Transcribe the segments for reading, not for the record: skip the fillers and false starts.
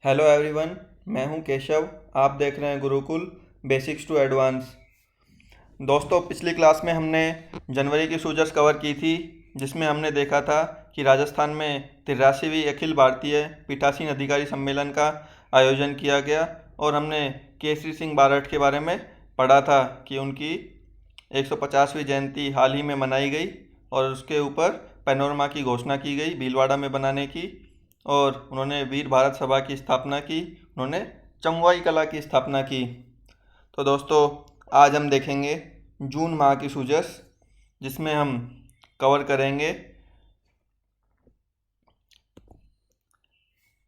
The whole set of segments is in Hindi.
Hello everyone. मैं हूं केशव। आप देख रहे हैं गुरुकुल बेसिक्स टू एडवांस। दोस्तों, पिछली क्लास में हमने जनवरी की सूजस कवर की थी, जिसमें हमने देखा था कि राजस्थान में 83वीं अखिल भारतीय पीठासीन अधिकारी सम्मेलन का आयोजन किया गया और हमने केसरी सिंह बारठ के बारे में पढ़ा था कि उनकी 150वीं जयंती हाल ही में मनाई गई और उसके ऊपर पैनोरमा की घोषणा की गई भीलवाड़ा में बनाने की। और उन्होंने वीर भारत सभा की स्थापना की, उन्होंने चमवाई कला की स्थापना की। तो दोस्तों, आज हम देखेंगे जून माह की सूजस, जिसमें हम कवर करेंगे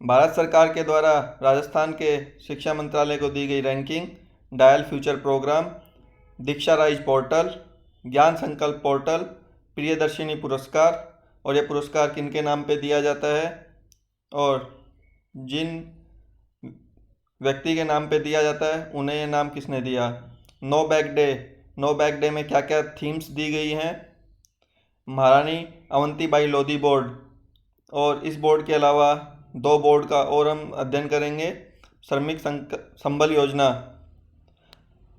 भारत सरकार के द्वारा राजस्थान के शिक्षा मंत्रालय को दी गई रैंकिंग, डायल फ्यूचर प्रोग्राम, दीक्षा राइज पोर्टल, ज्ञान संकल्प पोर्टल, प्रियदर्शिनी पुरस्कार और ये पुरस्कार किन के नाम पे दिया जाता है और जिन व्यक्ति के नाम पे दिया जाता है उन्हें ये नाम किसने दिया। नो बैग डे में क्या क्या थीम्स दी गई हैं। महारानी अवंतीबाई लोधी बोर्ड, और इस बोर्ड के अलावा दो बोर्ड का और हम अध्ययन करेंगे। श्रमिक संबल योजना,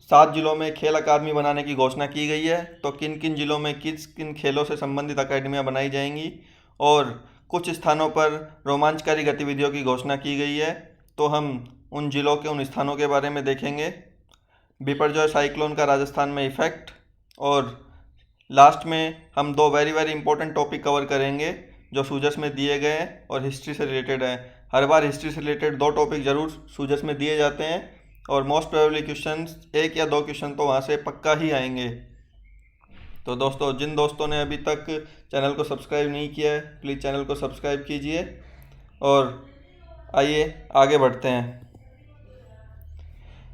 7 जिलों में खेल अकादमी बनाने की घोषणा की गई है, तो किन किन जिलों में किस किन खेलों से संबंधित अकादमियाँ बनाई जाएंगी। और कुछ स्थानों पर रोमांचकारी गतिविधियों की घोषणा की गई है, तो हम उन जिलों के उन स्थानों के बारे में देखेंगे। बिपरजॉय साइक्लोन का राजस्थान में इफेक्ट, और लास्ट में हम दो very very important topic cover करेंगे जो सूजस में दिए गए हैं और हिस्ट्री से रिलेटेड है। हर बार हिस्ट्री से रिलेटेड दो टॉपिक जरूर सूजस में दिए जाते हैं और मोस्ट प्रोबेबली क्वेश्चंस एक या दो क्वेश्चन तो वहाँ से पक्का ही आएंगे। तो दोस्तों, जिन दोस्तों ने अभी तक चैनल को सब्सक्राइब नहीं किया है, प्लीज़ चैनल को सब्सक्राइब कीजिए। और आइए आगे बढ़ते हैं।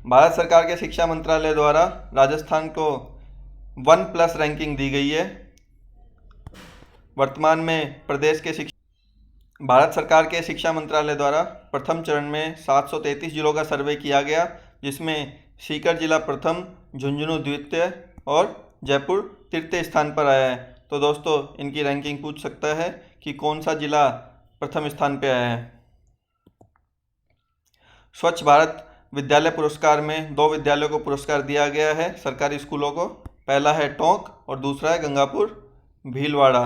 भारत सरकार के शिक्षा मंत्रालय द्वारा राजस्थान को 1+ रैंकिंग दी गई है। वर्तमान में प्रदेश के भारत सरकार के शिक्षा मंत्रालय द्वारा प्रथम चरण में 733 जिलों का सर्वे किया गया, जिसमें सीकर जिला प्रथम, झुंझुनू द्वितीय और जयपुर तृतीय स्थान पर आया है। तो दोस्तों, इनकी रैंकिंग पूछ सकता है कि कौन सा जिला प्रथम स्थान पर आया है। स्वच्छ भारत विद्यालय पुरस्कार में दो विद्यालयों को पुरस्कार दिया गया है, सरकारी स्कूलों को। पहला है टोंक और दूसरा है गंगापुर भीलवाड़ा।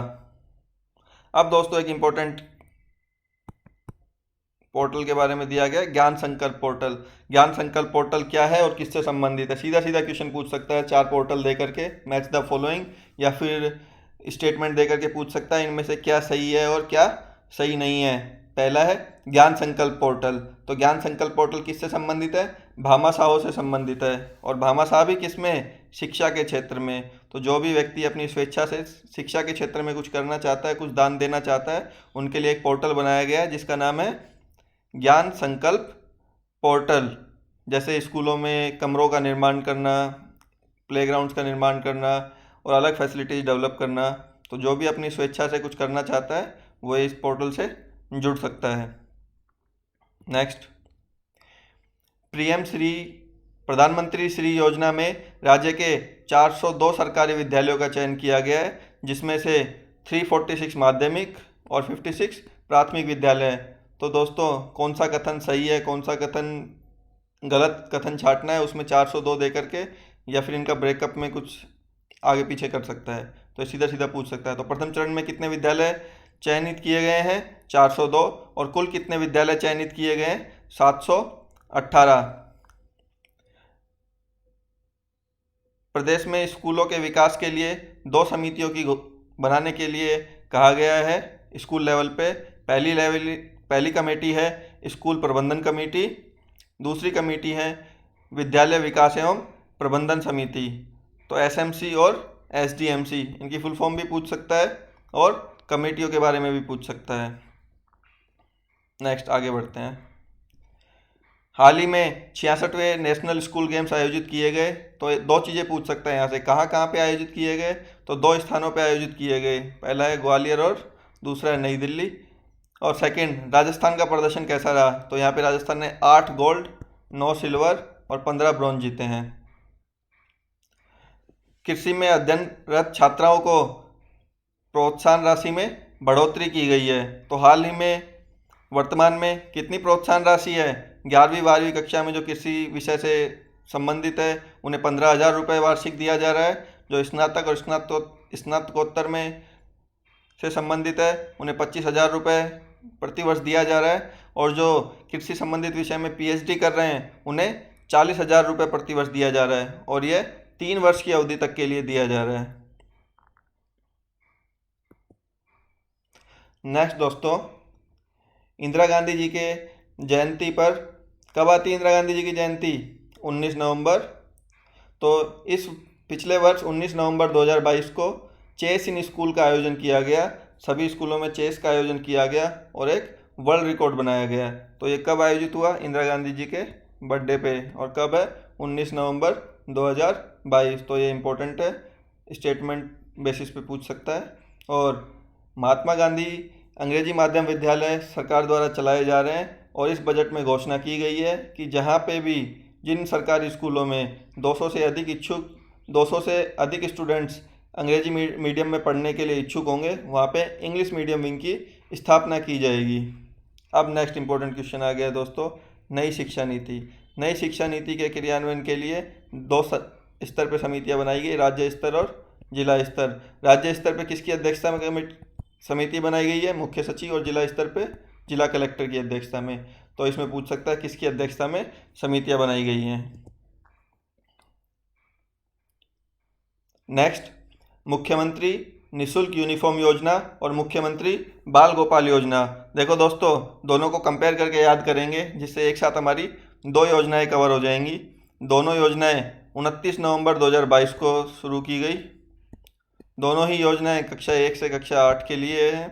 अब दोस्तों, एक इम्पोर्टेंट पोर्टल के बारे में दिया गया है, ज्ञान संकल्प पोर्टल। ज्ञान संकल्प पोर्टल क्या है और किससे संबंधित है, सीधा सीधा क्वेश्चन पूछ सकता है। 4 पोर्टल दे करके मैच द फॉलोइंग, या फिर स्टेटमेंट दे करके पूछ सकता है इनमें से क्या सही है और क्या सही नहीं है। पहला है ज्ञान संकल्प पोर्टल। तो ज्ञान संकल्प पोर्टल किससे संबंधित है? भामाशाहों से संबंधित है। और भामाशाह भी किसमें? शिक्षा के क्षेत्र में। तो जो भी व्यक्ति अपनी स्वेच्छा से शिक्षा के क्षेत्र में कुछ करना चाहता है, कुछ दान देना चाहता है, उनके लिए एक पोर्टल बनाया गया है जिसका नाम है ज्ञान संकल्प पोर्टल। जैसे स्कूलों में कमरों का निर्माण करना, प्लेग्राउंड्स का निर्माण करना और अलग फैसिलिटीज़ डेवलप करना। तो जो भी अपनी स्वेच्छा से कुछ करना चाहता है वो इस पोर्टल से जुड़ सकता है। नेक्स्ट, पीएम श्री प्रधानमंत्री श्री योजना में राज्य के 402 सरकारी विद्यालयों का चयन किया गया है, जिसमें से 346 माध्यमिक और 56 प्राथमिक विद्यालय हैं। तो दोस्तों, कौन सा कथन सही है, कौन सा कथन गलत कथन छांटना है उसमें 402 दे करके, या फिर इनका ब्रेकअप में कुछ आगे पीछे कर सकता है, तो सीधा सीधा पूछ सकता है। तो प्रथम चरण में कितने विद्यालय चयनित किए गए हैं? 402। और कुल कितने विद्यालय चयनित किए गए हैं? 718। प्रदेश में स्कूलों के विकास के लिए 2 समितियों की बनाने के लिए कहा गया है स्कूल लेवल पे। पहली कमेटी है स्कूल प्रबंधन कमेटी, दूसरी कमेटी है विद्यालय विकास एवं प्रबंधन समिति। तो एसएमसी और एसडीएमसी, इनकी फुल फॉर्म भी पूछ सकता है और कमेटियों के बारे में भी पूछ सकता है। नेक्स्ट, आगे बढ़ते हैं। हाल ही में 66वें नेशनल स्कूल गेम्स आयोजित किए गए। तो 2 चीज़ें पूछ सकते हैं यहाँ से, कहाँ कहाँ पे आयोजित किए गए? तो 2 स्थानों पे आयोजित किए गए। पहला है ग्वालियर और दूसरा है नई दिल्ली। और सेकंड, राजस्थान का प्रदर्शन कैसा रहा? तो यहाँ पे राजस्थान ने 8 गोल्ड, 9 सिल्वर और 15 ब्रॉन्ज जीते हैं। कृषि में अध्ययनरत छात्राओं को प्रोत्साहन राशि में बढ़ोतरी की गई है। तो हाल ही में वर्तमान में कितनी प्रोत्साहन राशि है? 11वीं 12वीं कक्षा में जो किसी विषय से संबंधित है उन्हें 15,000 रुपये वार्षिक दिया जा रहा है। जो स्नातक और स्नातकोत्तर में से संबंधित है उन्हें 25,000 रुपये प्रतिवर्ष दिया जा रहा है। और जो कृषि संबंधित विषय में पीएचडी कर रहे हैं उन्हें 40,000 रुपये प्रतिवर्ष दिया जा रहा है, और यह 3 वर्ष की अवधि तक के लिए दिया जा रहा है। नेक्स्ट दोस्तों, इंदिरा गांधी जी के जयंती पर कब आती है इंदिरा गांधी जी की जयंती? 19 नवंबर। तो इस पिछले वर्ष 19 नवंबर 2022 को चेस इन स्कूल का आयोजन किया गया। सभी स्कूलों में चेस का आयोजन किया गया और एक वर्ल्ड रिकॉर्ड बनाया गया। तो ये कब आयोजित हुआ? इंदिरा गांधी जी के बर्थडे पे। और कब है? 19 नवंबर 2022। तो ये इम्पोर्टेंट है, स्टेटमेंट बेसिस पे पूछ सकता है। और महात्मा गांधी अंग्रेजी माध्यम विद्यालय सरकार द्वारा चलाए जा रहे हैं, और इस बजट में घोषणा की गई है कि जहाँ पे भी जिन सरकारी स्कूलों में 200 से अधिक स्टूडेंट्स अंग्रेजी मीडियम में पढ़ने के लिए इच्छुक होंगे वहाँ पे इंग्लिश मीडियम विंग की स्थापना की जाएगी। अब नेक्स्ट इंपॉर्टेंट क्वेश्चन आ गया दोस्तों, नई शिक्षा नीति। नई शिक्षा नीति के क्रियान्वयन के लिए 2 स्तर पर समितियाँ बनाई गई, राज्य स्तर और जिला स्तर। राज्य स्तर पर किसकी अध्यक्षता में समिति बनाई गई है? मुख्य सचिव। और जिला स्तर पे जिला कलेक्टर की अध्यक्षता में। तो इसमें पूछ सकता है किसकी अध्यक्षता में समितियां बनाई गई हैं। नेक्स्ट, मुख्यमंत्री निशुल्क यूनिफॉर्म योजना और मुख्यमंत्री बाल गोपाल योजना। देखो दोस्तों, दोनों को कंपेयर करके याद करेंगे जिससे एक साथ हमारी 2 योजनाएं कवर हो जाएंगी। दोनों योजनाएं 29 नवंबर 2022 को शुरू की गई। दोनों ही योजनाएं कक्षा 1 से कक्षा 8 के लिए हैं।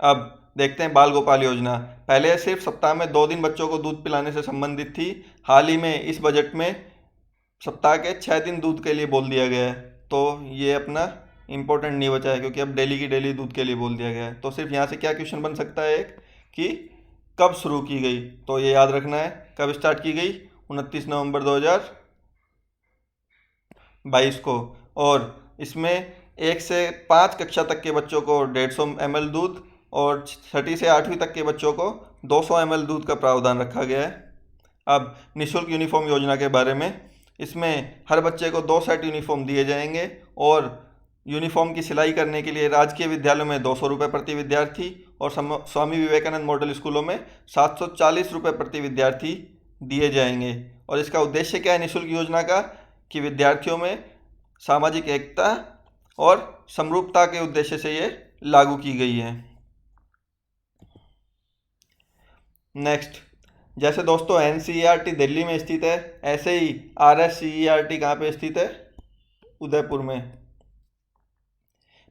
अब देखते हैं बाल गोपाल योजना। पहले सिर्फ सप्ताह में 2 दिन बच्चों को दूध पिलाने से संबंधित थी। हाल ही में इस बजट में सप्ताह के 6 दिन दूध के लिए बोल दिया गया है। तो ये अपना इम्पोर्टेंट नहीं बचा है, क्योंकि अब डेली की डेली दूध के लिए बोल दिया गया है। तो सिर्फ यहाँ से क्या क्वेश्चन बन सकता है एक, कि कब शुरू की गई? तो ये याद रखना है, कब स्टार्ट की गई? 29 नवंबर 2022 को। और इसमें 1 से 5 कक्षा तक के बच्चों को 150 ml दूध और 6ठी से 8वीं तक के बच्चों को 200 ml दूध का प्रावधान रखा गया है। अब निःशुल्क यूनिफॉर्म योजना के बारे में, इसमें हर बच्चे को 2 सेट यूनिफॉर्म दिए जाएंगे, और यूनिफॉर्म की सिलाई करने के लिए राजकीय विद्यालयों में 200 रुपये प्रति विद्यार्थी और स्वामी विवेकानंद मॉडल स्कूलों में 740 रुपये प्रति विद्यार्थी दिए जाएंगे। और इसका उद्देश्य क्या है निःशुल्क योजना का? कि विद्यार्थियों में सामाजिक एकता और समरूपता के उद्देश्य से ये लागू की गई है। नेक्स्ट, जैसे दोस्तों एनसीईआरटी दिल्ली में स्थित है, ऐसे ही आरएससीईआरटी कहाँ पे स्थित है? उदयपुर में।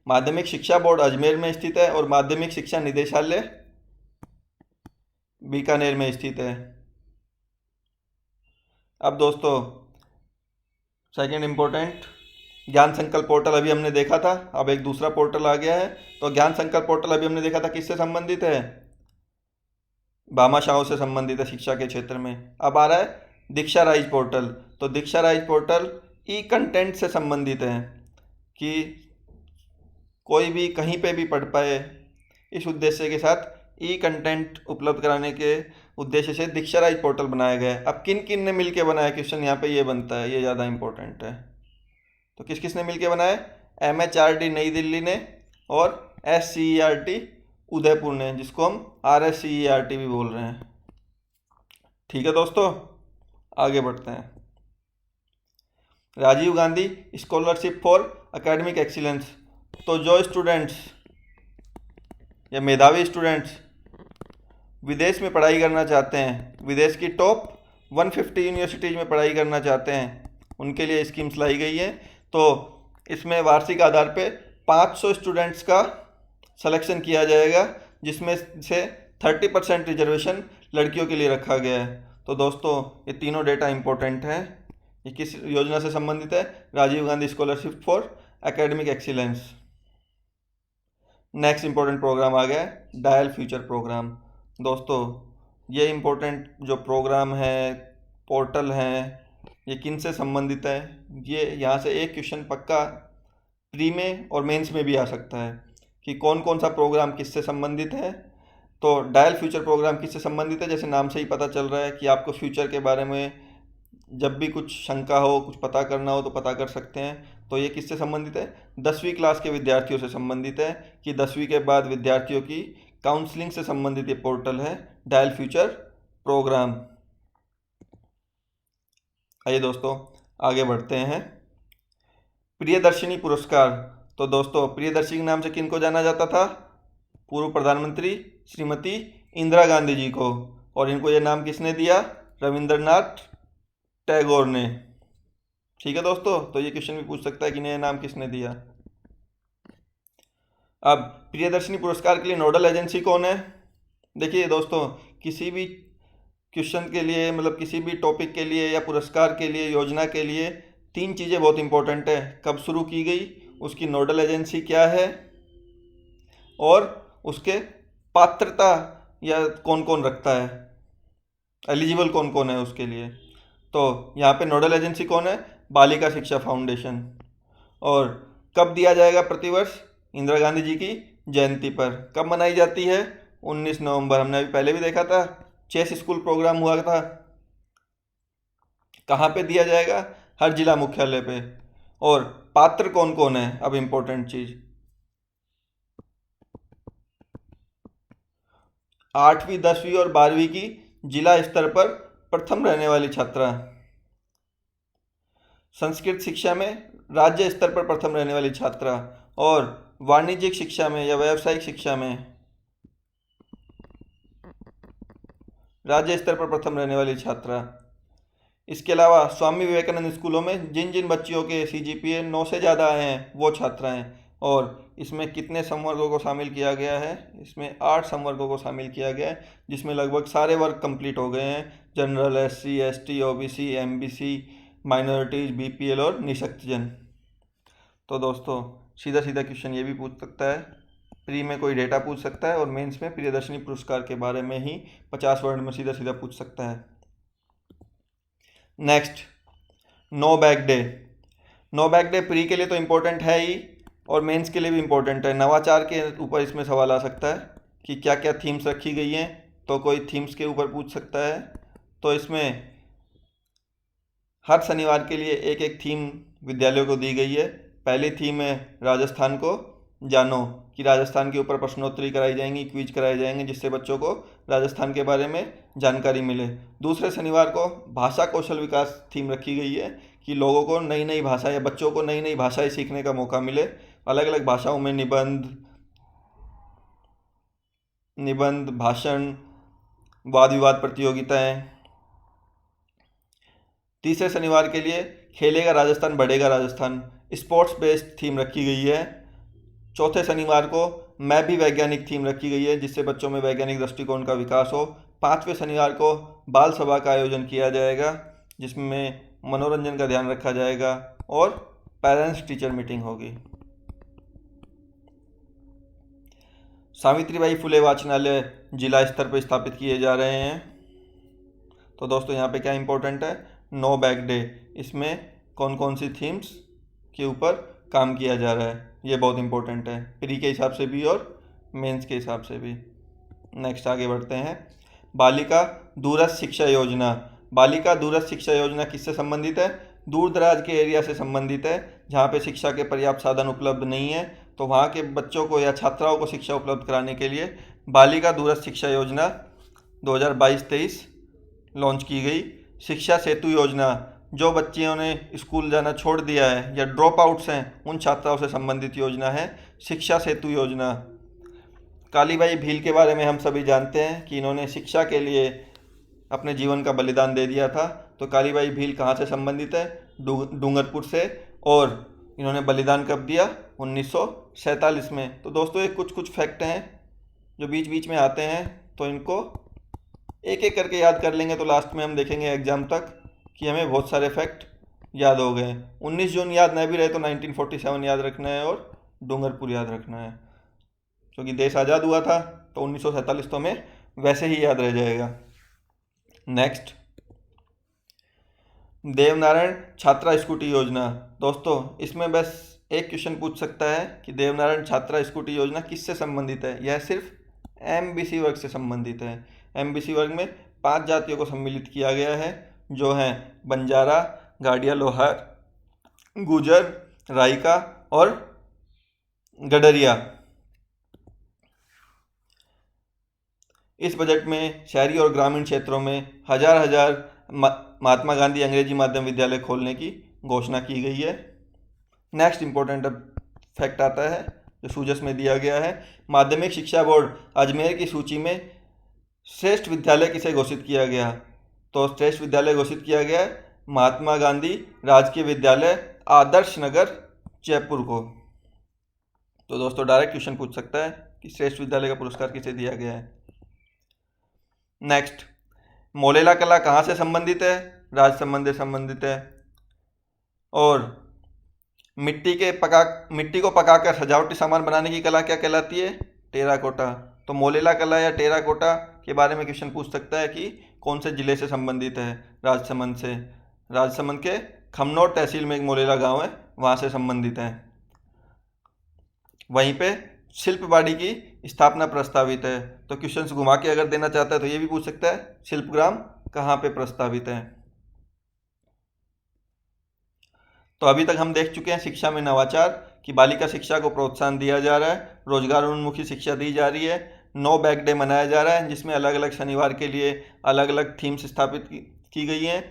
माध्यमिक शिक्षा बोर्ड अजमेर में स्थित है, और माध्यमिक शिक्षा निदेशालय बीकानेर में स्थित है। अब दोस्तों सेकंड इम्पोर्टेंट, ज्ञान संकल्प पोर्टल अभी हमने देखा था, अब एक दूसरा पोर्टल आ गया है। तो ज्ञान संकल्प पोर्टल अभी हमने देखा था किससे संबंधित है? भामाशाहों से संबंधित है शिक्षा के क्षेत्र में। अब आ रहा है दीक्षा राइज पोर्टल। तो दीक्षा राइज पोर्टल ई कंटेंट से संबंधित है, कि कोई भी कहीं पे भी पढ़ पाए, इस उद्देश्य के साथ ई कंटेंट उपलब्ध कराने के उद्देश्य से दीक्षा राइज पोर्टल बनाया गया है। अब किन किन ने मिलकर बनाया? क्वेश्चन यहाँ पे ये बनता है, ये ज़्यादा इंपॉर्टेंट है। तो किस किस ने मिलकर बनाया? MHRD नई दिल्ली ने और SCERT उदयपुर ने, जिसको हम RSCERT भी बोल रहे हैं। ठीक है दोस्तों, आगे बढ़ते हैं। Rajiv Gandhi scholarship for academic excellence. तो जो स्टूडेंट्स या मेधावी स्टूडेंट्स विदेश में पढ़ाई करना चाहते हैं, विदेश की टॉप 150 यूनिवर्सिटीज़ में पढ़ाई करना चाहते हैं, उनके लिए स्कीम्स लाई गई है। तो इसमें वार्षिक आधार पे 500 स्टूडेंट्स का सिलेक्शन किया जाएगा, जिसमें से 30% रिजर्वेशन लड़कियों के लिए रखा गया है। तो दोस्तों ये तीनों डेटा इंपॉर्टेंट हैं। ये किस योजना से संबंधित है? Rajiv Gandhi scholarship for academic excellence. Next important program आ गया डायल फ्यूचर प्रोग्राम। दोस्तों ये इंपॉर्टेंट जो प्रोग्राम है, पोर्टल हैं, ये किन से संबंधित है? ये यहाँ से एक क्वेश्चन पक्का प्री में और मेंस में भी आ सकता है कि कौन कौन सा प्रोग्राम किससे संबंधित है। तो डायल फ्यूचर प्रोग्राम किससे संबंधित है? जैसे नाम से ही पता चल रहा है कि आपको फ्यूचर के बारे में जब भी कुछ शंका हो, कुछ पता करना हो तो पता कर सकते हैं। तो ये किससे संबंधित है? 10वीं क्लास के विद्यार्थियों से संबंधित है कि 10वीं के बाद विद्यार्थियों की काउंसलिंग से संबंधित ये पोर्टल है डायल फ्यूचर प्रोग्राम। आइए दोस्तों आगे बढ़ते हैं। प्रियदर्शिनी पुरस्कार। तो दोस्तों प्रियदर्शी के नाम से किनको जाना जाता था? पूर्व प्रधानमंत्री श्रीमती इंदिरा गांधी जी को। और इनको ये नाम किसने दिया? रविंद्रनाथ टैगोर ने। ठीक है दोस्तों, तो ये क्वेश्चन भी पूछ सकता है कि इन्हें नाम किसने दिया। अब प्रियदर्शिनी पुरस्कार के लिए नोडल एजेंसी कौन है? देखिए दोस्तों, किसी भी क्वेश्चन के लिए, मतलब किसी भी टॉपिक के लिए या पुरस्कार के लिए, योजना के लिए 3 चीज़ें बहुत इंपॉर्टेंट है। कब शुरू की गई, उसकी नोडल एजेंसी क्या है, और उसके पात्रता या कौन कौन रखता है, एलिजिबल कौन कौन है उसके लिए। तो यहाँ पे नोडल एजेंसी कौन है? बालिका शिक्षा फाउंडेशन। और कब दिया जाएगा? प्रतिवर्ष इंदिरा गांधी जी की जयंती पर। कब मनाई जाती है? 19 नवंबर। हमने अभी पहले भी देखा था, चेस स्कूल प्रोग्राम हुआ था। कहाँ पे दिया जाएगा? हर जिला मुख्यालय पे। और पात्र कौन कौन है? अब इम्पोर्टेंट चीज, 8वीं 10वीं और 12वीं की जिला स्तर पर प्रथम रहने वाली छात्रा, संस्कृत शिक्षा में राज्य स्तर पर प्रथम रहने वाली छात्रा, और वाणिज्यिक शिक्षा में या व्यावसायिक शिक्षा में राज्य स्तर पर प्रथम रहने वाली छात्रा। इसके अलावा स्वामी विवेकानंद स्कूलों में जिन जिन बच्चियों के CGPA 9 से ज़्यादा आए हैं वो छात्राएं। और इसमें कितने संवर्गों को शामिल किया गया है? इसमें 8 संवर्गों को शामिल किया गया है, जिसमें लगभग सारे वर्ग कंप्लीट हो गए हैं। General, SC ST OBC MBC, minorities, BPL और निःशक्तजन। तो दोस्तों सीधा सीधा क्वेश्चन ये भी पूछ सकता है, प्री में कोई डेटा पूछ सकता है और मेंस में प्रियदर्शनी पुरस्कार के बारे में ही 50 वर्ड में सीधा सीधा पूछ सकता है। Next, no bag day. No bag day pre के लिए तो इम्पोर्टेंट है ही और मेंस के लिए भी इम्पोर्टेंट है। नवाचार के ऊपर इसमें सवाल आ सकता है कि क्या क्या थीम्स रखी गई हैं, तो कोई थीम्स के ऊपर पूछ सकता है। तो इसमें हर शनिवार के लिए एक एक थीम विद्यालयों को दी गई है। पहली थीम है राजस्थान को जानो, कि राजस्थान के ऊपर प्रश्नोत्तरी कराई जाएंगी, क्विज कराए जाएंगे, जिससे बच्चों को राजस्थान के बारे में जानकारी मिले। दूसरे शनिवार को भाषा कौशल विकास थीम रखी गई है कि लोगों को नई नई भाषा या बच्चों को नई नई भाषाएं सीखने का मौका मिले। अलग अलग भाषाओं में निबंध, भाषण, वाद विवाद प्रतियोगिताएं। तीसरे शनिवार के लिए खेलेगा राजस्थान बढ़ेगा राजस्थान, स्पोर्ट्स बेस्ड थीम रखी गई है। चौथे शनिवार को मैं भी वैज्ञानिक थीम रखी गई है, जिससे बच्चों में वैज्ञानिक दृष्टिकोण का विकास हो। पांचवें शनिवार को बाल सभा का आयोजन किया जाएगा, जिसमें मनोरंजन का ध्यान रखा जाएगा और पेरेंट्स टीचर मीटिंग होगी। सावित्रीबाई फुले वाचनालय जिला स्तर पर स्थापित किए जा रहे हैं। तो दोस्तों यहाँ पे क्या इंपॉर्टेंट है? नो बैक डे, इसमें कौन कौन सी थीम्स के ऊपर काम किया जा रहा है, ये बहुत इंपॉर्टेंट है, प्री के हिसाब से भी और मेंस के हिसाब से भी। नेक्स्ट आगे बढ़ते हैं। बालिका दूरस्थ शिक्षा योजना। बालिका दूरस्थ शिक्षा योजना किससे संबंधित है? दूर दराज के एरिया से संबंधित है, जहाँ पे शिक्षा के पर्याप्त साधन उपलब्ध नहीं है। तो वहाँ के बच्चों को या छात्राओं को शिक्षा उपलब्ध कराने के लिए बालिका दूरस्थ शिक्षा योजना 2022-23 लॉन्च की गई। शिक्षा सेतु योजना, जो बच्चियों ने स्कूल जाना छोड़ दिया है या ड्रॉप आउट्स हैं, उन छात्राओं से संबंधित योजना है शिक्षा सेतु योजना। कालीबाई भील के बारे में हम सभी जानते हैं कि इन्होंने शिक्षा के लिए अपने जीवन का बलिदान दे दिया था। तो कालीबाई भील कहाँ से संबंधित है? डूंगरपुर से। और इन्होंने बलिदान कब दिया? 1947 में। तो दोस्तों ये कुछ कुछ फैक्ट हैं जो बीच बीच में आते हैं, तो इनको एक एक करके याद कर लेंगे तो लास्ट में हम देखेंगे एग्जाम तक कि हमें बहुत सारे फैक्ट याद हो गए। 19 जून याद नहीं भी रहे तो 1947 याद रखना है और डूंगरपुर याद रखना है, क्योंकि देश आज़ाद हुआ था तो 1947 तो हमें वैसे ही याद रह जाएगा। नेक्स्ट, देवनारायण छात्रा स्कूटी योजना। दोस्तों इसमें बस एक क्वेश्चन पूछ सकता है कि देवनारायण छात्रा स्कूटी योजना किससे संबंधित है। यह सिर्फ एमबीसी वर्ग से संबंधित है। एमबीसी वर्ग में 5 जातियों को सम्मिलित किया गया है, जो हैं बंजारा, गाड़िया लोहार, गुजर, राइका और गडरिया। इस बजट में शहरी और ग्रामीण क्षेत्रों में हजार हजार महात्मा गांधी अंग्रेजी माध्यम विद्यालय खोलने की घोषणा की गई है। नेक्स्ट इंपॉर्टेंट फैक्ट आता है जो सूजस में दिया गया है। माध्यमिक शिक्षा बोर्ड अजमेर की सूची में श्रेष्ठ विद्यालय किसे घोषित किया गया? तो श्रेष्ठ विद्यालय घोषित किया गया है महात्मा गांधी राजकीय विद्यालय आदर्श नगर जयपुर को। तो दोस्तों डायरेक्ट क्वेश्चन पूछ सकता है कि श्रेष्ठ विद्यालय का पुरस्कार किसे दिया गया है। नेक्स्ट, मोलेला कला कहाँ से संबंधित है? राजसमंद से संबंधित है। और मिट्टी को पकाकर सजावटी सामान बनाने की कला क्या कहलाती है? टेराकोटा। तो मोलेला कला या टेराकोटा के बारे में क्वेश्चन पूछ सकता है कि कौन से जिले से संबंधित है? राजसमंद से। राजसमंद के खमनोर तहसील में एक मोलेला गांव है, वहाँ से संबंधित है। वहीं पे शिल्पबाड़ी की स्थापना प्रस्तावित है। तो क्वेश्चंस घुमा के अगर देना चाहता है तो ये भी पूछ सकता है शिल्पग्राम कहाँ पे प्रस्तावित है। तो अभी तक हम देख चुके हैं शिक्षा में नवाचार कि बालिका शिक्षा को प्रोत्साहन दिया जा रहा है, रोजगार उन्मुखी शिक्षा दी जा रही है, नो बैग डे मनाया जा रहा है जिसमें अलग अलग शनिवार के लिए अलग अलग थीम्स स्थापित की गई हैं।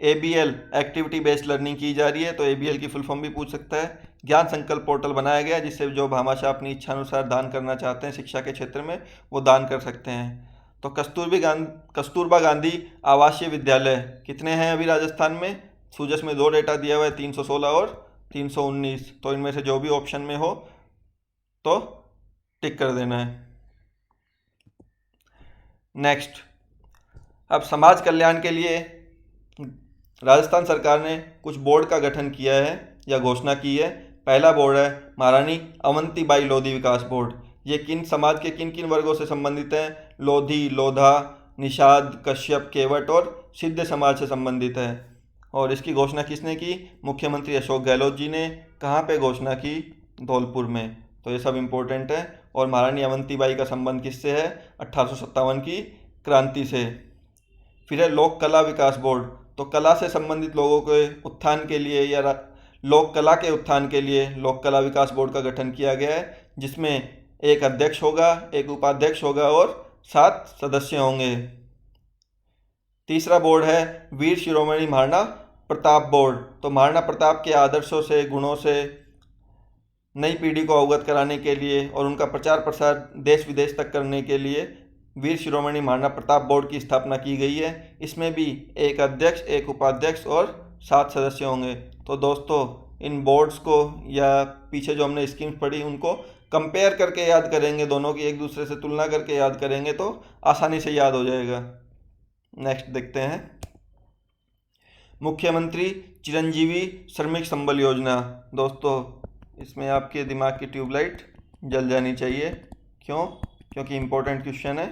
ABL एक्टिविटी बेस्ड लर्निंग की जा रही है, तो ABL की फुल फॉर्म भी पूछ सकता है। ज्ञान संकल्प पोर्टल बनाया गया जिससे जो भामाशाह अपनी इच्छा अनुसार दान करना चाहते हैं शिक्षा के क्षेत्र में वो दान कर सकते हैं। तो कस्तूरबा गांधी आवासीय विद्यालय कितने हैं अभी राजस्थान में? सूजस में 2 डेटा दिया हुआ है, 316 और 319। तो इनमें से जो भी ऑप्शन में हो तो टिक कर देना है। नेक्स्ट, अब समाज कल्याण के लिए राजस्थान सरकार ने कुछ बोर्ड का गठन किया है या घोषणा की है। पहला बोर्ड है महारानी अवंतीबाई लोधी विकास बोर्ड। ये किन समाज के किन किन वर्गों से संबंधित है? लोधी, लोधा, निषाद, कश्यप, केवट और सिद्ध समाज से संबंधित है। और इसकी घोषणा किसने की? मुख्यमंत्री अशोक गहलोत जी ने। कहाँ पे घोषणा की? धौलपुर में। तो ये सब इम्पोर्टेंट है। और महारानी अवंतीबाई का संबंध किससे है? 1857 की क्रांति से। फिर है लोक कला विकास बोर्ड। तो कला से संबंधित लोगों के उत्थान के लिए या लोक कला के उत्थान के लिए लोक कला विकास बोर्ड का गठन किया गया है जिसमें एक अध्यक्ष होगा, एक उपाध्यक्ष होगा और 7 सदस्य होंगे। तीसरा बोर्ड है वीर शिरोमणि महाराणा प्रताप बोर्ड। तो महाराणा प्रताप के आदर्शों से, गुणों से नई पीढ़ी को अवगत कराने के लिए और उनका प्रचार प्रसार देश विदेश तक करने के लिए वीर शिरोमणि महाराणा प्रताप बोर्ड की स्थापना की गई है। इसमें भी एक अध्यक्ष, एक उपाध्यक्ष और 7 सदस्य होंगे। तो दोस्तों इन बोर्ड्स को या पीछे जो हमने स्कीम्स पढ़ी उनको कंपेयर करके याद करेंगे, दोनों की एक दूसरे से तुलना करके याद करेंगे तो आसानी से याद हो जाएगा। नेक्स्ट देखते हैं, मुख्यमंत्री चिरंजीवी श्रमिक संबल योजना। दोस्तों इसमें आपके दिमाग की ट्यूबलाइट जल जानी चाहिए। क्यों? क्योंकि इम्पोर्टेंट क्वेश्चन है,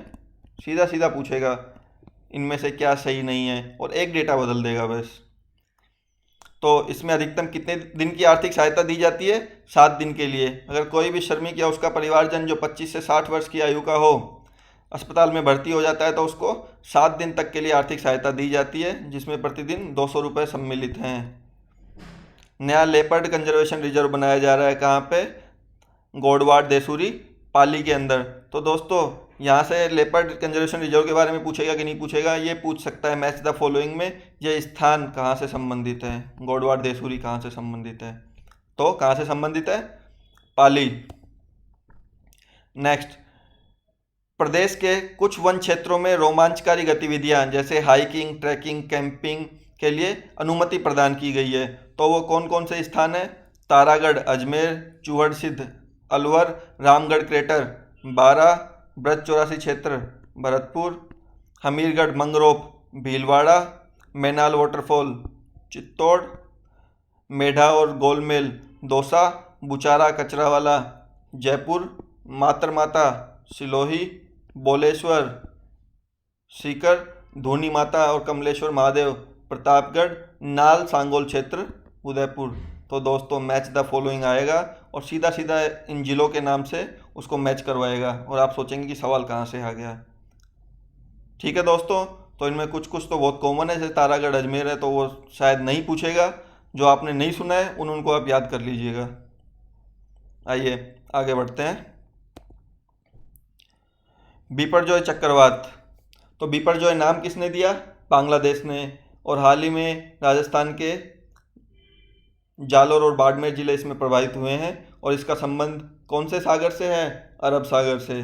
सीधा सीधा पूछेगा इनमें से क्या सही नहीं है और एक डेटा बदल देगा बस। तो इसमें अधिकतम कितने दिन की आर्थिक सहायता दी जाती है? 7 दिन के लिए। अगर कोई भी श्रमिक या उसका परिवारजन जो 25 से 60 वर्ष की आयु का हो अस्पताल में भर्ती हो जाता है तो उसको 7 दिन तक के लिए आर्थिक सहायता दी जाती है जिसमें प्रतिदिन 200 रुपये सम्मिलित हैं। नया लेपर्ड कंजर्वेशन रिजर्व बनाया जा रहा है। कहाँ पे? गोडवाड़ देसूरी पाली के अंदर। तो दोस्तों यहाँ से लेपर्ड कंजर्वेशन रिजर्व के बारे में पूछेगा कि नहीं पूछेगा? ये पूछ सकता है मैच द फॉलोइंग में ये स्थान कहाँ से संबंधित है, गोडवाड़ देसूरी कहाँ से संबंधित है? तो कहाँ से संबंधित है? पाली। नेक्स्ट, प्रदेश के कुछ वन क्षेत्रों में रोमांचकारी गतिविधियां जैसे हाइकिंग, ट्रैकिंग, कैंपिंग के लिए अनुमति प्रदान की गई है। तो वो कौन कौन से स्थान है? तारागढ़, अजमेर, चूहड़ सिद्ध, अलवर, रामगढ़ क्रेटर, बारा, ब्रज 84 क्षेत्र, भरतपुर, हमीरगढ़ मंगरोप, भीलवाड़ा, मैनाल वाटरफॉल, चित्तौड़, मेढा और गोलमेल, दौसा, बुचारा कचरावाला, जयपुर, मातरमाता, सिलोही, बोलेश्वर, सीकर, धोनी माता और कमलेश्वर महादेव, प्रतापगढ़, नाल सांगोल क्षेत्र, उदयपुर। तो दोस्तों मैच द फॉलोइंग आएगा और सीधा सीधा इन जिलों के नाम से उसको मैच करवाएगा और आप सोचेंगे कि सवाल कहाँ से आ गया। ठीक है दोस्तों, तो इनमें कुछ कुछ तो बहुत कॉमन है, जैसे तारागढ़ अजमेर है तो वो शायद नहीं पूछेगा। जो आपने नहीं सुना है उनको आप याद कर लीजिएगा। आइए आगे बढ़ते हैं। बिपरजॉय चक्रवात। तो बिपरजॉय नाम किसने दिया? बांग्लादेश ने। और हाल ही में राजस्थान के जालोर और बाड़मेर जिले इसमें प्रभावित हुए हैं। और इसका संबंध कौन से सागर से है? अरब सागर से।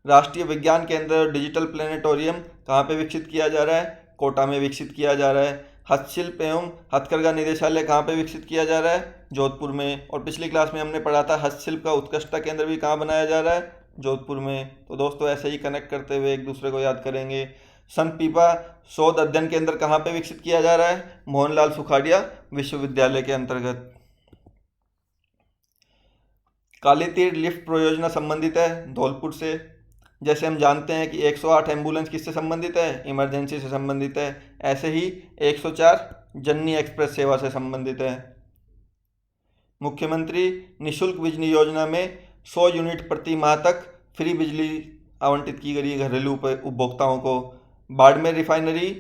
राष्ट्रीय विज्ञान केंद्र और डिजिटल प्लेनेटोरियम कहाँ पे विकसित किया जा रहा है? कोटा में विकसित किया जा रहा है। हस्तशिल्प एवं हथकरघा निदेशालय कहाँ पे विकसित किया जा रहा है? जोधपुर में। और पिछली क्लास में हमने पढ़ा था हस्तशिल्प का उत्कृष्टता केंद्र भी कहाँ बनाया जा रहा है? जोधपुर में। तो दोस्तों ऐसे ही कनेक्ट करते हुए एक दूसरे को याद करेंगे। संत पीपा शोध अध्ययन केंद्र कहाँ पे विकसित किया जा रहा है? मोहनलाल सुखाड़िया विश्वविद्यालय के अंतर्गत। काली तीर लिफ्ट परियोजना संबंधित है धौलपुर से। जैसे हम जानते हैं कि 108 एम्बुलेंस किससे संबंधित है? इमरजेंसी से संबंधित है। ऐसे ही 104 जननी एक्सप्रेस सेवा से संबंधित है। मुख्यमंत्री निशुल्क बिजली योजना में 100 यूनिट प्रति माह तक फ्री बिजली आवंटित की गई है घरेलू उपभोक्ताओं को। बाड़मेर रिफाइनरी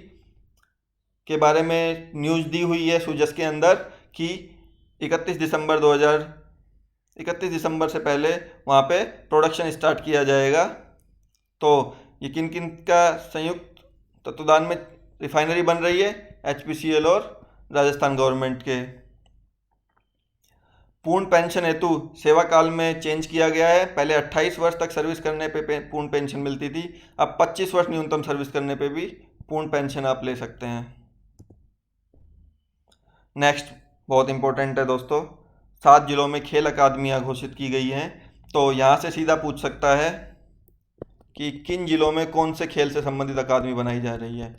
के बारे में न्यूज़ दी हुई है सूजस के अंदर कि 31 दिसंबर से पहले वहाँ पे प्रोडक्शन स्टार्ट किया जाएगा। तो ये किन किन का संयुक्त तत्वाधान में रिफाइनरी बन रही है? HPCL और राजस्थान गवर्नमेंट के। पूर्ण पेंशन हेतु सेवा काल में चेंज किया गया है। पहले 28 वर्ष तक सर्विस करने पे पूर्ण पेंशन मिलती थी, अब 25 वर्ष न्यूनतम सर्विस करने पे भी पूर्ण पेंशन आप ले सकते हैं। नेक्स्ट बहुत इंपॉर्टेंट है दोस्तों, 7 जिलों में खेल अकादमियाँ घोषित की गई हैं। तो यहाँ से सीधा पूछ सकता है कि किन जिलों में कौन से खेल से संबंधित अकादमी बनाई जा रही है।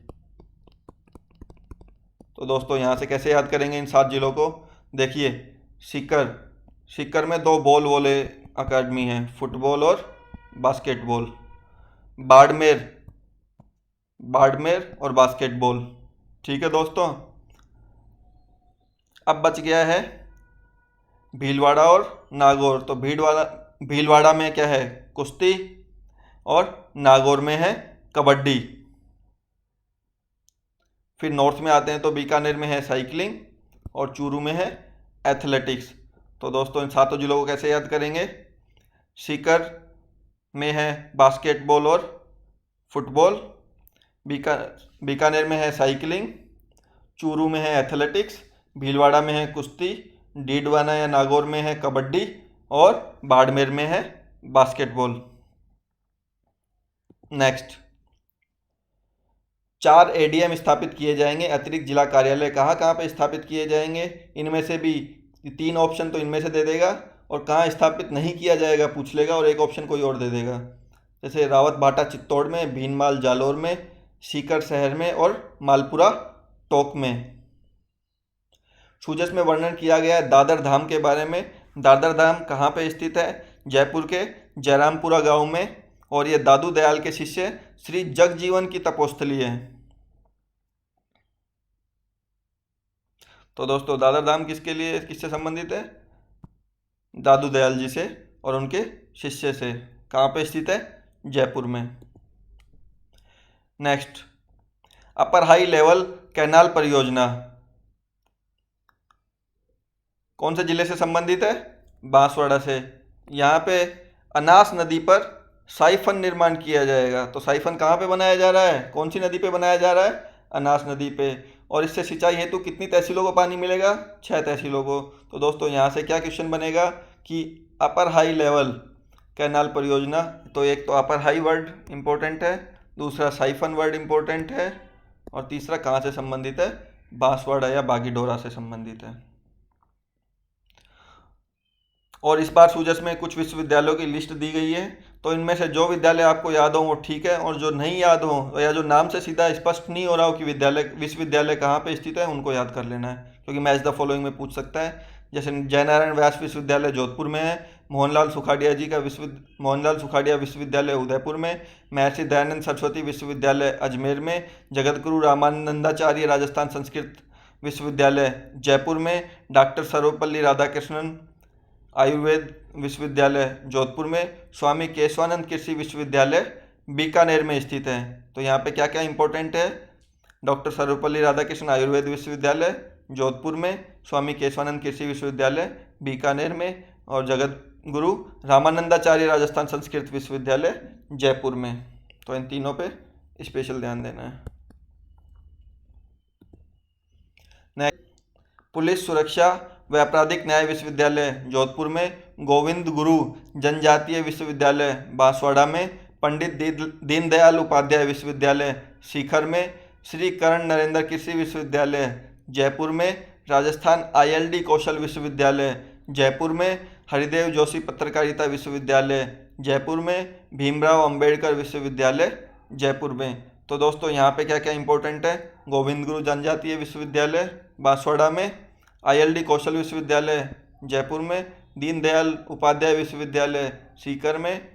तो दोस्तों यहाँ से कैसे याद करेंगे इन 7 जिलों को? देखिए, सीकर में 2 बॉल वॉले अकादमी है, फुटबॉल और बास्केटबॉल। बाड़मेर और बास्केटबॉल। ठीक है दोस्तों, अब बच गया है भीलवाड़ा और नागौर। तो भीलवाड़ा में क्या है? कुश्ती। और नागौर में है कबड्डी। फिर नॉर्थ में आते हैं तो बीकानेर में है साइकिलिंग और चूरू में है एथलेटिक्स। तो दोस्तों इन 7 जिलों को कैसे याद करेंगे? सीकर में है बास्केटबॉल और फुटबॉल, बीकानेर में है साइकिलिंग, चूरू में है एथलेटिक्स, भीलवाड़ा में है कुश्ती, डीडवाना या नागौर में है कबड्डी और बाड़मेर में है बास्केटबॉल। नेक्स्ट, 4 ADM स्थापित किए जाएंगे। अतिरिक्त जिला कार्यालय कहाँ कहाँ पे स्थापित किए जाएंगे? इनमें से भी 3 ऑप्शन तो इनमें से दे देगा और कहाँ स्थापित नहीं किया जाएगा पूछ लेगा और एक ऑप्शन कोई और दे देगा। जैसे रावत भाटा चित्तौड़ में, भीनमाल जालोर में, सीकर शहर में और मालपुरा टोंक में। सूजस में वर्णन किया गया है दादर धाम के बारे में। दादर धाम कहाँ पे स्थित है? जयपुर के जयरामपुरा गांव में। और ये दादू दयाल के शिष्य श्री जगजीवन की तपोस्थली है। तो दोस्तों दादर धाम किससे संबंधित है? दादू दयाल जी से और उनके शिष्य से। कहाँ पे स्थित है? जयपुर में। नेक्स्ट, अपर हाई लेवल कैनाल परियोजना कौन से जिले से संबंधित है? बांसवाड़ा से। यहाँ पे अनास नदी पर साइफन निर्माण किया जाएगा। तो साइफन कहाँ पे बनाया जा रहा है? कौन सी नदी पे बनाया जा रहा है? अनास नदी पे। और इससे सिंचाई हेतु कितनी तहसीलों को पानी मिलेगा? 6 तहसीलों को। तो दोस्तों यहाँ से क्या क्वेश्चन बनेगा कि अपर हाई लेवल कैनाल परियोजना, तो एक तो अपर हाई वर्ड इंपॉर्टेंट है, दूसरा साइफन वर्ड इंपॉर्टेंट है और तीसरा कहाँ से संबंधित है? बांसवाड़ा या बागीडोरा से संबंधित है। और इस बार सूजस में कुछ विश्वविद्यालयों की लिस्ट दी गई है। तो इनमें से जो विद्यालय आपको याद हो वो ठीक है, और जो नहीं याद हो या जो नाम से सीधा स्पष्ट नहीं हो रहा हो कि विश्वविद्यालय कहाँ पे स्थित है, उनको याद कर लेना है, क्योंकि मैच द फॉलोइंग में पूछ सकता है। जैसे जयनारायण व्यास विश्वविद्यालय जोधपुर में है, मोहनलाल सुखाड़िया विश्वविद्यालय उदयपुर में, महर्षि दयानंद सरस्वती विश्वविद्यालय अजमेर में, जगतगुरु रामानंदाचार्य राजस्थान संस्कृत विश्वविद्यालय जयपुर में, डॉक्टर सर्वपल्ली राधाकृष्णन आयुर्वेद विश्वविद्यालय जोधपुर में, स्वामी केशवानंद कृषि विश्वविद्यालय बीकानेर में स्थित है। तो यहाँ पे क्या क्या इंपॉर्टेंट है, डॉक्टर सर्वपल्ली राधाकृष्णन आयुर्वेद विश्वविद्यालय जोधपुर में, स्वामी केशवानंद कृषि विश्वविद्यालय बीकानेर में, और जगत गुरु रामानंदाचार्य राजस्थान संस्कृत विश्वविद्यालय जयपुर में। तो इन तीनों पे स्पेशल ध्यान देना है। पुलिस सुरक्षा व आपराधिक न्याय विश्वविद्यालय जोधपुर में, गोविंद गुरु जनजातीय विश्वविद्यालय बांसवाड़ा में, पंडित दीनदयाल उपाध्याय विश्वविद्यालय सीकर में, श्री कर्ण नरेंद्र कृषि विश्वविद्यालय जयपुर में, राजस्थान ILD कौशल विश्वविद्यालय जयपुर में, हरिदेव जोशी पत्रकारिता विश्वविद्यालय जयपुर में, भीमराव अंबेडकर विश्वविद्यालय जयपुर में। तो दोस्तों यहाँ पे क्या क्या इंपॉर्टेंट है, गोविंद गुरु जनजातीय विश्वविद्यालय बांसवाड़ा में, ILD कौशल विश्वविद्यालय जयपुर में, दीनदयाल उपाध्याय विश्वविद्यालय सीकर में,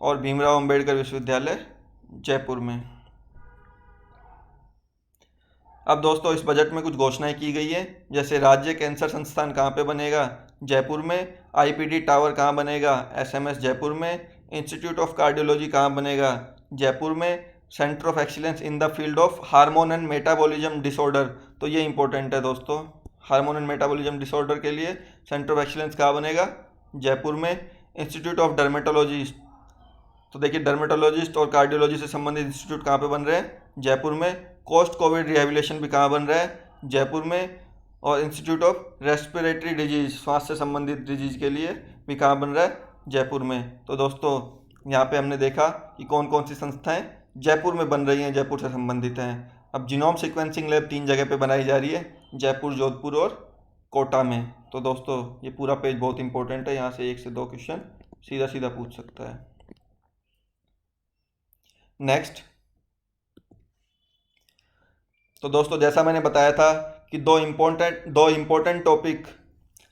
और भीमराव अंबेडकर विश्वविद्यालय जयपुर में। अब दोस्तों इस बजट में कुछ घोषणाएं की गई है, जैसे राज्य कैंसर संस्थान कहाँ पे बनेगा, जयपुर में, IPD टावर कहाँ बनेगा, SMS जयपुर में, इंस्टीट्यूट ऑफ कार्डियोलॉजी कहाँ बनेगा, जयपुर में, centre of excellence in the field of hormone and metabolism disorder. तो ये इंपॉर्टेंट है दोस्तों, हार्मोन एंड मेटाबॉलिज्म डिसऑर्डर के लिए सेंटर ऑफ एक्सीलेंस कहाँ बनेगा, जयपुर में, इंस्टीट्यूट ऑफ डर्मेटोलॉजिस्ट। तो देखिए डर्मेटोलॉजिस्ट और कार्डियोलॉजी से संबंधित इंस्टीट्यूट कहाँ पे बन रहे हैं, जयपुर में, पोस्ट कोविड रिहेबिलिटेशन भी कहाँ बन रहा है, जयपुर में, और इंस्टीट्यूट ऑफ रेस्पिरेटरी डिजीज श्वास से संबंधित डिजीज के लिए भी कहाँ बन रहा है, जयपुर में। तो दोस्तों यहाँ पे हमने देखा कि कौन कौन सी संस्थाएं जयपुर में बन रही हैं, जयपुर से संबंधित हैं। अब जीनोम सीक्वेंसिंग लैब 3 जगह पे बनाई जा रही है, जयपुर, जोधपुर और कोटा में। तो दोस्तों ये पूरा पेज बहुत इंपॉर्टेंट है, यहाँ से 1 से 2 क्वेश्चन सीधा सीधा पूछ सकता है। नेक्स्ट, तो दोस्तों जैसा मैंने बताया था कि दो important topic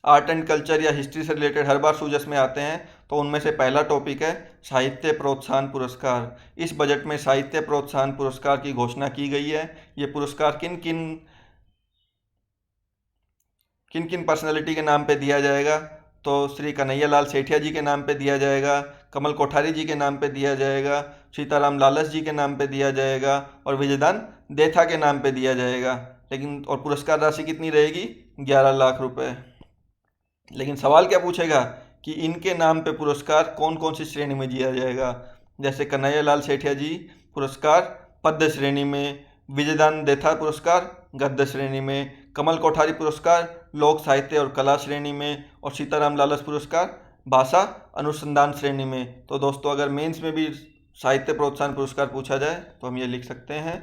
art and culture या हिस्ट्री से रिलेटेड हर बार सूजस में आते हैं। तो उनमें से पहला टॉपिक है साहित्य प्रोत्साहन पुरस्कार। इस बजट में साहित्य प्रोत्साहन पुरस्कार की घोषणा की गई है। ये पुरस्कार किन किन पर्सनैलिटी के नाम पे दिया जाएगा, तो श्री कन्हैयालाल सेठिया जी के नाम पे दिया जाएगा, कमल कोठारी जी के नाम पे दिया जाएगा, सीताराम लालस जी के नाम पे दिया जाएगा, और विजयदान देथा के नाम पे दिया जाएगा। लेकिन और पुरस्कार राशि कितनी रहेगी, 11 लाख रुपए। लेकिन सवाल क्या पूछेगा कि इनके नाम पे पुरस्कार कौन कौन सी श्रेणी में दिया जाएगा। जैसे कन्हैयालाल सेठिया जी पुरस्कार पद्य श्रेणी में, विजयदान देथा पुरस्कार गद्य श्रेणी में, कमल कोठारी पुरस्कार लोक साहित्य और कला श्रेणी में, और सीताराम लालस पुरस्कार भाषा अनुसंधान श्रेणी में। तो दोस्तों अगर मेंस में भी साहित्य प्रोत्साहन पुरस्कार पूछा जाए तो हम ये लिख सकते हैं।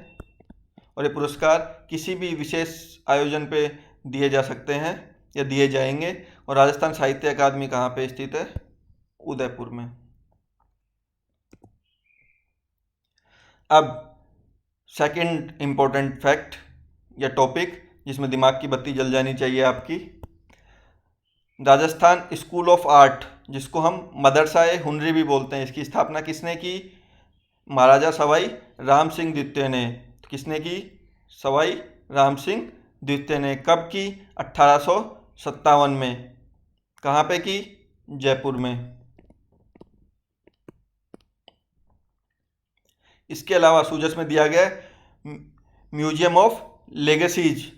और ये पुरस्कार किसी भी विशेष आयोजन पे दिए जा सकते हैं या दिए जाएंगे। और राजस्थान साहित्य अकादमी कहाँ पे स्थित है, उदयपुर में। अब सेकंड इम्पोर्टेंट फैक्ट या टॉपिक जिसमें दिमाग की बत्ती जल जानी चाहिए आपकी, राजस्थान स्कूल ऑफ आर्ट, जिसको हम मदरसा-ए हुनरी भी बोलते हैं, इसकी स्थापना किसने की, महाराजा सवाई राम सिंह द्वितीय ने। किसने की, सवाई राम सिंह द्वितीय ने। कब की, 1857 में। कहाँ पे की, जयपुर में। इसके अलावा सूजस में दिया गया museum of legacies.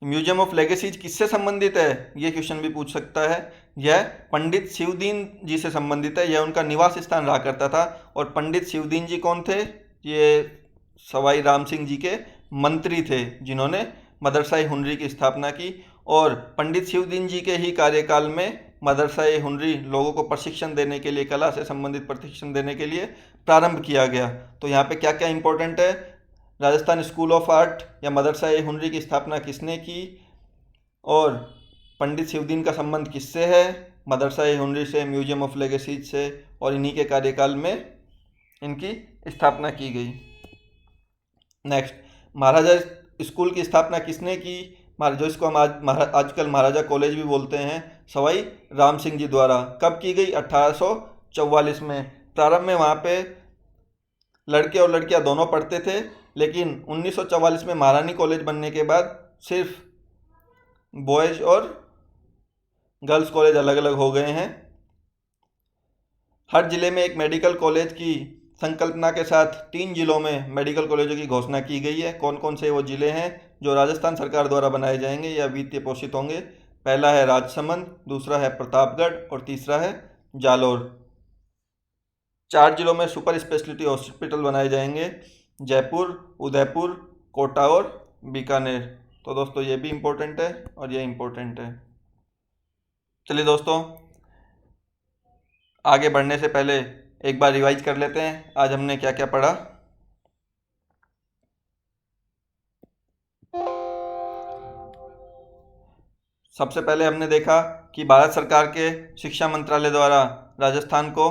Museum of legacies किससे संबंधित है, ये क्वेश्चन भी पूछ सकता है। यह पंडित शिवदीन जी से संबंधित है, यह उनका निवास स्थान रहा करता था। और पंडित शिवदीन जी कौन थे, ये सवाई राम सिंह जी के मंत्री थे जिन्होंने मदरसा-ए हुनरी की स्थापना की। और पंडित शिवदीन जी के ही कार्यकाल में मदरसा-ए हुनरी लोगों को प्रशिक्षण देने के लिए, कला से संबंधित प्रशिक्षण देने के लिए प्रारंभ किया गया। तो यहाँ पे क्या क्या इंपॉर्टेंट है, राजस्थान स्कूल ऑफ आर्ट या मदरसा-ए हुनरी की स्थापना किसने की, और पंडित शिवदीन का संबंध किससे है, मदरसा-ए हुनरी से, म्यूजियम ऑफ लेगेसीज से, और इन्हीं के कार्यकाल में इनकी स्थापना की गई। नेक्स्ट, महाराजा स्कूल की स्थापना किसने की, जो इसको हम आजकल महाराजा कॉलेज भी बोलते हैं, सवाई राम सिंह जी द्वारा। कब की गई, 1844 में। प्रारंभ में वहाँ पे लड़के और लड़कियां दोनों पढ़ते थे, लेकिन 1944 में महारानी कॉलेज बनने के बाद सिर्फ बॉयज़ और गर्ल्स कॉलेज अलग अलग हो गए हैं। हर जिले में एक मेडिकल कॉलेज की संकल्पना के साथ 3 जिलों में मेडिकल कॉलेजों की घोषणा की गई है। कौन कौन से वो जिले हैं जो राजस्थान सरकार द्वारा बनाए जाएंगे या वित्तीय पोषित होंगे? पहला है राजसमंद, दूसरा है प्रतापगढ़ और तीसरा है जालोर। 4 जिलों में सुपर स्पेशलिटी हॉस्पिटल बनाए जाएंगे, जयपुर, उदयपुर, कोटा और बीकानेर। तो दोस्तों ये भी इम्पोर्टेंट है और ये इम्पोर्टेंट है। चलिए दोस्तों, आगे बढ़ने से पहले एक बार रिवाइज कर लेते हैं आज हमने क्या क्या पढ़ा। सबसे पहले हमने देखा कि भारत सरकार के शिक्षा मंत्रालय द्वारा राजस्थान को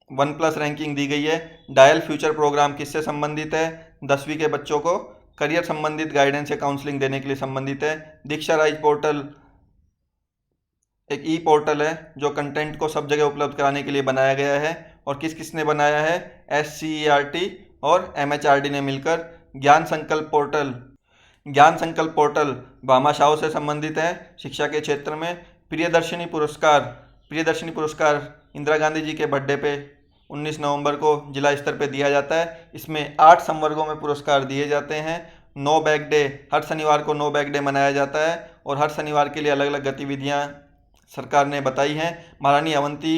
1+ रैंकिंग दी गई है। डायल फ्यूचर प्रोग्राम किससे संबंधित है? 10वीं के बच्चों को करियर संबंधित गाइडेंस या काउंसलिंग देने के लिए संबंधित है। दीक्षा राइज पोर्टल एक ई पोर्टल है जो कंटेंट को सब जगह उपलब्ध कराने के लिए बनाया गया है। और किस किस ने बनाया है? SCERT और MHRD ने मिलकर। ज्ञान संकल्प पोर्टल भामाशाह से संबंधित है शिक्षा के क्षेत्र में। प्रियदर्शिनी पुरस्कार इंदिरा गांधी जी के बर्थडे पे 19 नवंबर को जिला स्तर पे दिया जाता है। इसमें 8 संवर्गों में पुरस्कार दिए जाते हैं। नो बैग डे, हर शनिवार को नो बैग डे मनाया जाता है और हर शनिवार के लिए अलग अलग गतिविधियां सरकार ने बताई हैं। महारानी अवंती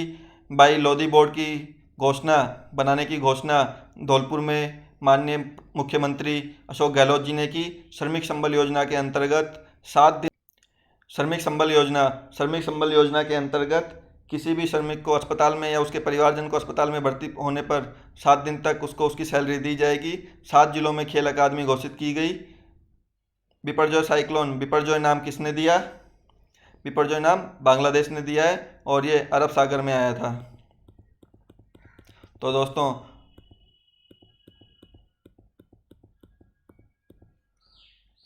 बाई लोधी बोर्ड की घोषणा बनाने की घोषणा धौलपुर में माननीय मुख्यमंत्री अशोक गहलोत जी ने की। श्रमिक संबल योजना के अंतर्गत 7 दिन श्रमिक संबल योजना के अंतर्गत किसी भी श्रमिक को अस्पताल में या उसके परिवारजन को अस्पताल में भर्ती होने पर 7 दिन तक उसको उसकी सैलरी दी जाएगी। 7 जिलों में खेल अकादमी घोषित की गई। बिपरजॉय नाम किसने दिया? बिपरजॉय नाम बांग्लादेश ने दिया है और ये अरब सागर में आया था। तो दोस्तों,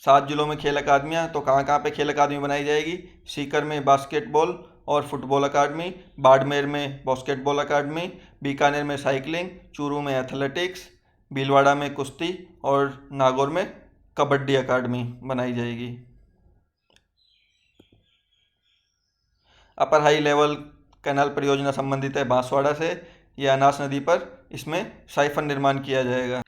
सात जिलों में खेल अकादमियाँ, तो कहाँ कहाँ पे खेल अकादमी बनाई जाएगी? सीकर में बास्केटबॉल और फुटबॉल अकादमी, बाड़मेर में बास्केटबॉल अकादमी, बीकानेर में साइकिलिंग, चूरू में एथलेटिक्स, भीलवाड़ा में कुश्ती और नागौर में कबड्डी अकादमी बनाई जाएगी। अपर हाई लेवल कैनाल परियोजना संबंधित है बांसवाड़ा से, यह अनास नदी पर इसमें साइफन निर्माण किया जाएगा।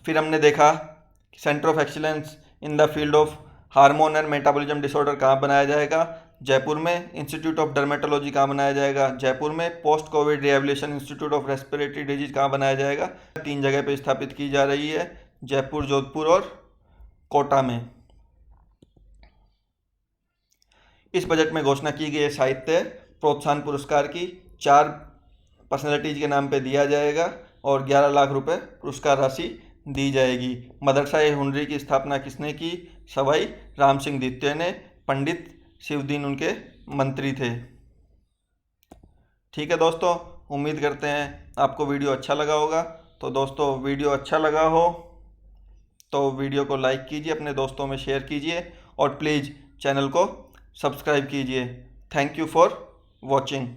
फिर हमने देखा कि centre of excellence in the field of hormone and metabolism disorder कहाँ बनाया जाएगा? जयपुर में। इंस्टीट्यूट ऑफ डर्मेटोलॉजी कहाँ बनाया जाएगा? जयपुर में। Post Covid rehabilitation institute of respiratory disease कहाँ बनाया जाएगा? 3 जगह पर स्थापित की जा रही है, जयपुर, जोधपुर और कोटा में। इस बजट में घोषणा की गई है साहित्य प्रोत्साहन पुरस्कार की। 4 पर्सनैलिटीज के नाम पे दिया जाएगा और 11 लाख रुपए पुरस्कार राशि दी जाएगी। मदरसा ए हुनरी की स्थापना किसने की? सवाई राम सिंह द्वितीय ने। पंडित शिवदीन उनके मंत्री थे। ठीक है दोस्तों, उम्मीद करते हैं आपको वीडियो अच्छा लगा होगा। तो दोस्तों, वीडियो अच्छा लगा हो तो वीडियो को लाइक कीजिए, अपने दोस्तों में शेयर कीजिए और प्लीज़ चैनल को सब्सक्राइब कीजिए। Thank you for watching.